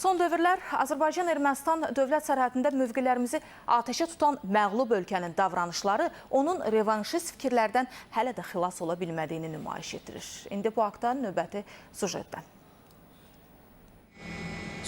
Son dövrlər Azərbaycan-Ermənistan dövlət sərhədində mövqelərimizi ateşə tutan məğlub ölkənin davranışları onun revanşist fikirlərdən hələ də xilas ola bilmədiyini nümayiş etdirir. İndi bu haqda növbəti sujetdən.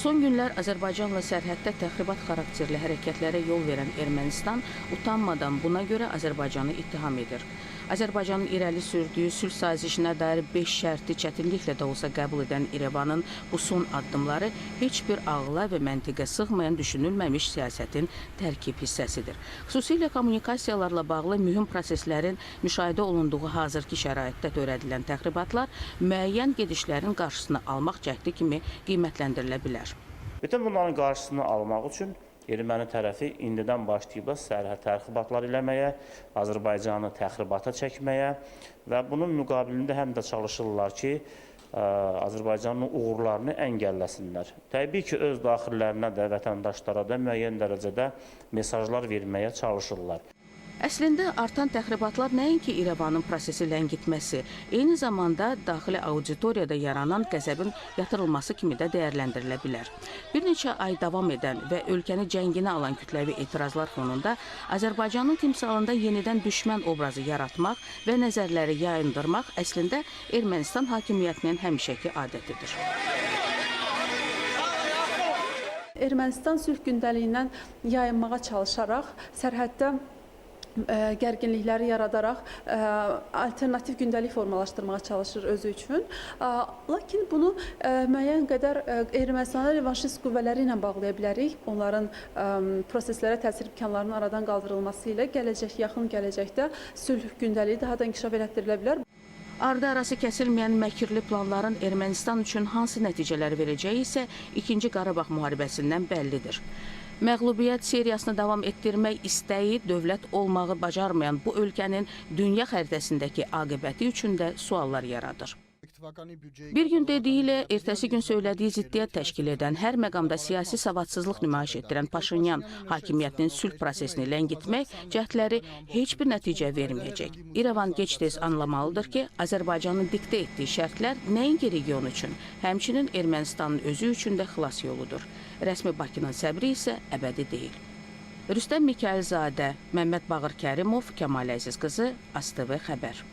Son günlər Azərbaycanla sərhəddə təxribat xarakterli hərəkətlərə yol verən Ermənistan utanmadan buna görə Azərbaycanı ittiham edir. Azərbaycanın irəli sürdüyü sülh sazişinə dair 5 şərti çətinliklə də olsa qəbul edən İrəvanın bu son addımları heç bir ağla və məntiqə sığmayan düşünülməmiş siyasətin tərkib hissəsidir. Xüsusilə kommunikasiyalarla bağlı mühüm proseslərin müşahidə olunduğu hazırki şəraitdə törədilən təxribatlar müəyyən gedişlərin qarşısını almaq cəhdi kimi qiymətləndirilə bilər. Bütün bunların qarşısını almaq üçün erməni tərəfi indidən başlayıblar sərhəd təxribatlar eləməyə, Azərbaycanı təxribata çəkməyə və bunun müqabilində həm də çalışırlar ki, Azərbaycanın uğurlarını əngəlləsinlər. Təbii ki, öz daxillərinə də, vətəndaşlara da müəyyən dərəcədə mesajlar verməyə çalışırlar. Əslində, artan təxribatlar nəinki İrəvanın prosesi ləngitməsi, eyni zamanda daxili auditoriyada yaranan qəzəbin yatırılması kimi də dəyərləndirilə bilər. Bir neçə ay davam edən və ölkəni cənginə alan kütləvi etirazlar fonunda Azərbaycanın timsalında yenidən düşmən obrazı yaratmaq və nəzərləri yayındırmaq əslində Ermənistan hakimiyyətinin həmişəki adətidir. Ermənistan sülh gündəliyindən yayınmağa çalışaraq, sərhəddə gərginlikləri yaradaraq alternativ gündəlik formalaşdırmağa çalışır özü üçün. Lakin bunu müəyyən qədər Ermənistana revanşist qüvvələri ilə bağlaya bilərik. Onların proseslərə təsir imkanlarının aradan qaldırılması ilə yaxın gələcəkdə sülh gündəliyi daha da inkişaf elətdirilə bilər. Ardı arası kəsilməyən məkirli planların Ermənistan üçün hansı nəticələr verəcəyi isə 2-ci Qarabağ müharibəsindən bəllidir. Məğlubiyyət seriyasını davam etdirmək istəyi dövlət olmağı bacarmayan bu ölkənin dünya xəritəsindəki aqibəti üçün də suallar yaradır. Bir gün dediyi ilə ertəsi gün söylediyi ziddiyyət təşkil edən, hər məqamda siyasi savadsızlıq nümayiş etdirən Paşinyan hakimiyyətinin sülh prosesini ləngitmək cəhdləri heç bir nəticə verməyəcək. İrəvan gec-tez anlamalıdır ki, Azərbaycanın diktə etdiyi şərtlər nəinki region üçün, həmçinin Ermənistanın özü üçün də xilas yoludur. Rəsmi Bakının səbri isə əbədi deyil. Rüstəm Mikayılzadə, Məmməd Bağır Kərimov, Kəmal Əziz qızı, ASTV Xəbər.